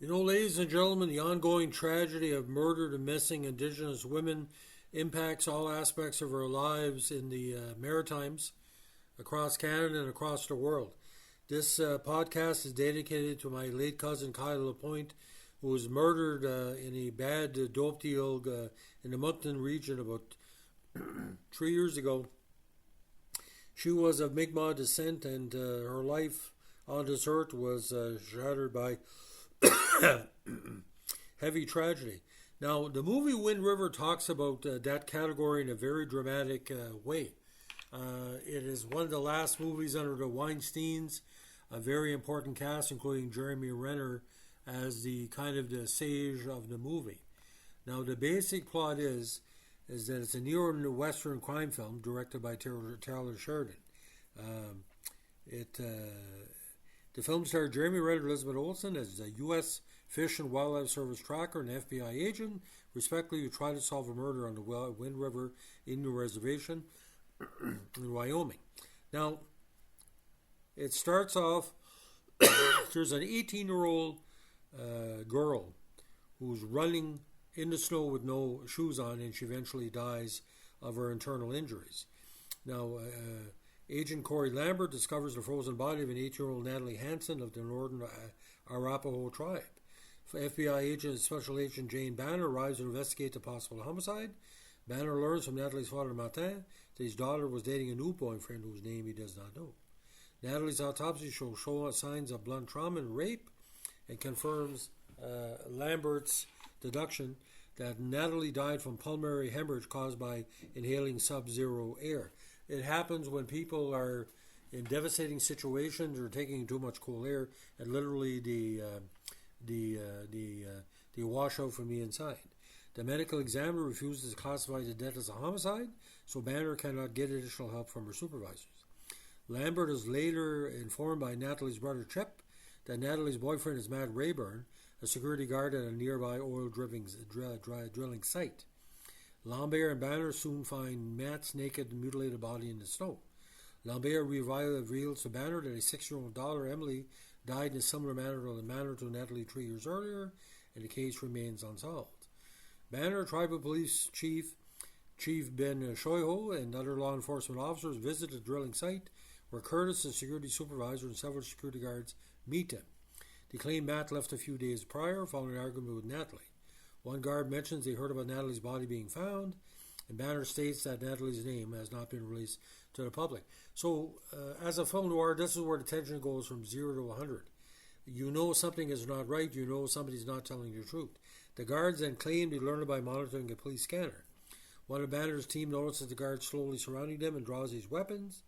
Ladies and gentlemen, the ongoing tragedy of murdered and missing Indigenous women impacts all aspects of our lives in the Maritimes, across Canada, and across the world. This podcast is dedicated to my late cousin Kyle Lapointe, who was murdered in a bad dope deal in the Moncton region about 3 years ago. She was of Mi'kmaq descent, and her life on this earth was shattered by heavy tragedy. Now, the movie Wind River talks about that category in a very dramatic way. It is one of the last movies under the Weinsteins, a very important cast, including Jeremy Renner as the kind of the sage of the movie. Now, the basic plot is that it's a neo-western crime film directed by Taylor Sheridan. The film starred Jeremy Renner and Elizabeth Olsen as a U.S. Fish and Wildlife Service tracker and FBI agent, respectively, who try to solve a murder on the Wind River Indian Reservation in Wyoming. Now, it starts off, there's an 18-year-old girl who's running in the snow with no shoes on, and she eventually dies of her internal injuries. Now, Agent Corey Lambert discovers the frozen body of an 8-year-old Natalie Hansen of the Northern Arapaho tribe. FBI agent Special Agent Jane Banner arrives to investigate the possible homicide. Banner learns from Natalie's father Martin that his daughter was dating a new boyfriend whose name he does not know. Natalie's autopsy shows signs of blunt trauma and rape, and confirms Lambert's deduction that Natalie died from pulmonary hemorrhage caused by inhaling sub-zero air. It happens when people are in devastating situations or taking too much cool air, and literally the wash out from the inside. The medical examiner refuses to classify the death as a homicide, so Banner cannot get additional help from her supervisors. Lambert is later informed by Natalie's brother Chip that Natalie's boyfriend is Matt Rayburn, a security guard at a nearby oil drilling site. Lambert and Banner soon find Matt's naked and mutilated body in the snow. Lambert reveals to Banner that a 6-year-old daughter, Emily, died in a similar manner to Natalie 3 years earlier, and the case remains unsolved. Banner, Tribal Police Chief Ben Shoiho, and other law enforcement officers visit the drilling site, where Curtis, the security supervisor, and several security guards meet him. They claim Matt left a few days prior following an argument with Natalie. One guard mentions they heard about Natalie's body being found, and Banner states that Natalie's name has not been released to the public. So, as a film noir, this is where the tension goes from 0 to 100. You know something is not right, you know somebody's not telling the truth. The guards then claim they learned it by monitoring a police scanner. One of Banner's team notices the guards slowly surrounding them and draws his weapons.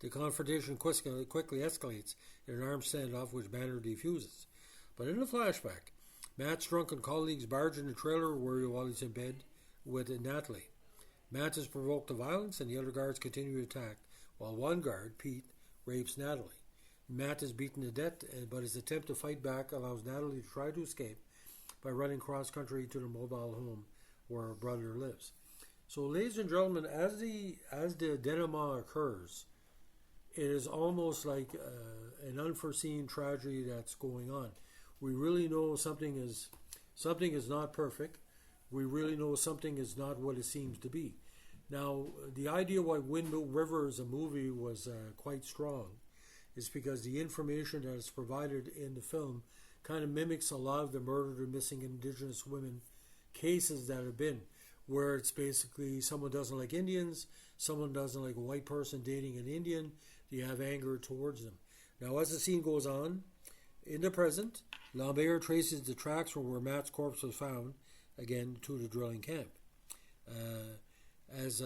The confrontation quickly escalates in an armed standoff, which Banner defuses. But in the flashback, Matt's drunken colleagues barge in the trailer while he's in bed with Natalie. Matt is provoked to violence, and the other guards continue to attack, while one guard, Pete, rapes Natalie. Matt is beaten to death, but his attempt to fight back allows Natalie to try to escape by running cross-country to the mobile home where her brother lives. So, ladies and gentlemen, as the denouement occurs, it is almost like an unforeseen tragedy that's going on. We really know something is not perfect. We really know something is not what it seems to be. Now, the idea why Wind River as a movie was quite strong is because the information that is provided in the film kind of mimics a lot of the murdered or missing Indigenous women cases that have been, where it's basically someone doesn't like Indians, someone doesn't like a white person dating an Indian, you have anger towards them. Now, as the scene goes on, in the present, Lambert traces the tracks from where Matt's corpse was found, again, to the drilling camp. As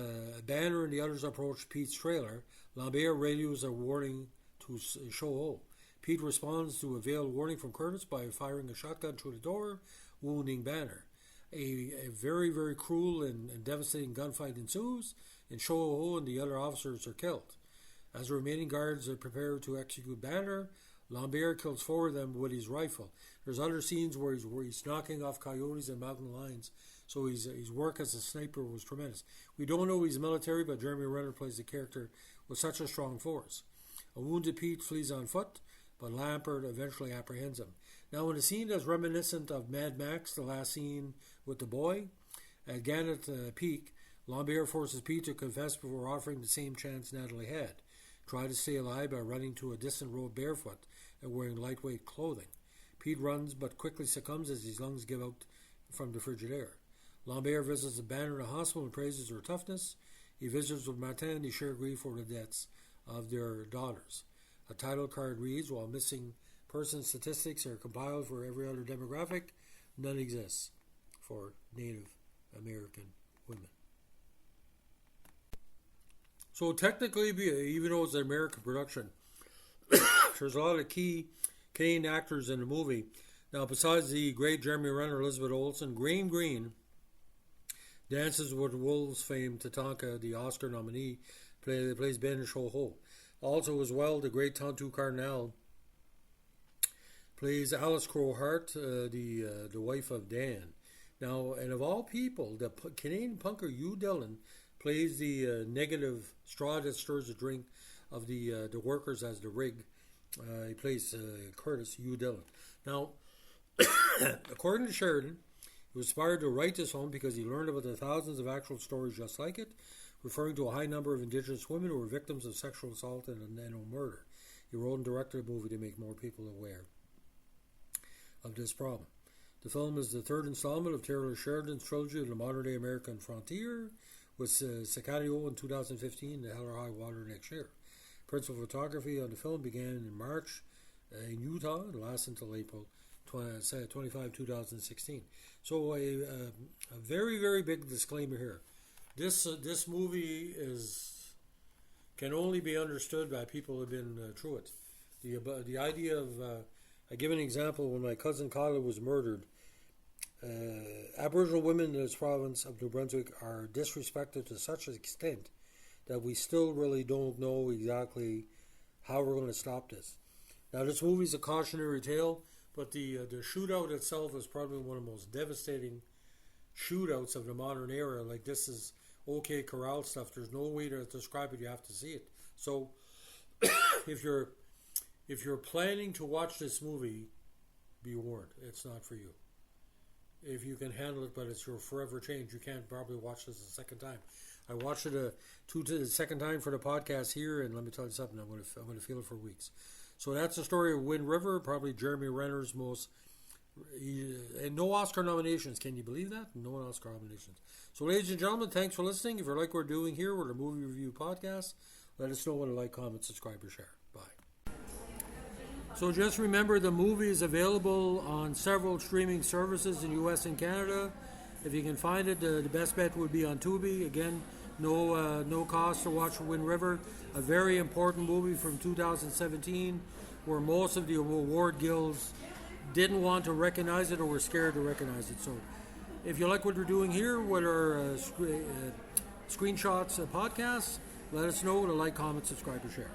Banner and the others approach Pete's trailer, Lambert radios a warning to Shoho. Pete responds to a veiled warning from Curtis by firing a shotgun through the door, wounding Banner. A very, very cruel and devastating gunfight ensues, and Shoho and the other officers are killed. As the remaining guards are prepared to execute Banner, Lambert kills 4 of them with his rifle. There's other scenes where he's knocking off coyotes and mountain lions, so his work as a sniper was tremendous. We don't know he's military, but Jeremy Renner plays the character with such a strong force. A wounded Pete flees on foot, but Lambert eventually apprehends him. Now, in a scene that's reminiscent of Mad Max, the last scene with the boy, at Gannett Peak, Lambert forces Pete to confess before offering the same chance Natalie had. Try to stay alive by running to a distant road barefoot and wearing lightweight clothing. Pete runs but quickly succumbs as his lungs give out from the frigid air. Lambert visits the Banner in a hospital and praises her toughness. He visits with Martin and they share grief over the deaths of their daughters. A title card reads, while missing person statistics are compiled for every other demographic, none exists for Native American women. So technically, even though it's an American production, there's a lot of key Canadian actors in the movie. Now, besides the great Jeremy Renner, Elizabeth Olsen, Graham Greene dances with Wolves fame Tatanka, the Oscar nominee, plays Ben Ho. Also, as well, the great Tonto Cardinal plays Alice Crowhart, the wife of Dan. Now, and of all people, the Canadian punker Hugh Dillon plays the negative straw that stirs the drink of the workers as the rig. He plays Curtis Hugh Dillon. Now, according to Sheridan, he was inspired to write this film because he learned about the thousands of actual stories just like it, referring to a high number of Indigenous women who were victims of sexual assault and murder. He wrote and directed a movie to make more people aware of this problem. The film is the third installment of Taylor Sheridan's trilogy of the modern-day American frontier, with Sicario in 2015 and Hell or High Water next year. Principal photography on the film began in March in Utah and lasted until April 25, 2016. So a very, very big disclaimer here. This movie can only be understood by people who have been through it. The idea of I give an example. When my cousin Kyla was murdered, Aboriginal women in this province of New Brunswick are disrespected to such an extent that we still really don't know exactly how we're going to stop this. Now, this movie is a cautionary tale, but the shootout itself is probably one of the most devastating shootouts of the modern era. Like, this is OK Corral stuff. There's no way to describe it. You have to see it. So, if you're planning to watch this movie, be warned, it's not for you. If you can handle it, but it's your forever change, you can't probably watch this a second time. I watched it the second time for the podcast here, and let me tell you something, I'm going to feel it for weeks. So that's the story of Wind River, probably Jeremy Renner's most, and no Oscar nominations. Can you believe that? No Oscar nominations. So, ladies and gentlemen, thanks for listening. If you like what we're doing here, we're the Movie Review Podcast. Let us know what to like, comment, subscribe, or share. Bye. So just remember, the movie is available on several streaming services in the U.S. and Canada. If you can find it, the best bet would be on Tubi. Again, no cost to watch Wind River. A very important movie from 2017 where most of the award guilds didn't want to recognize it or were scared to recognize it. So if you like what we're doing here with our screenshots podcasts, let us know to like, comment, subscribe, or share.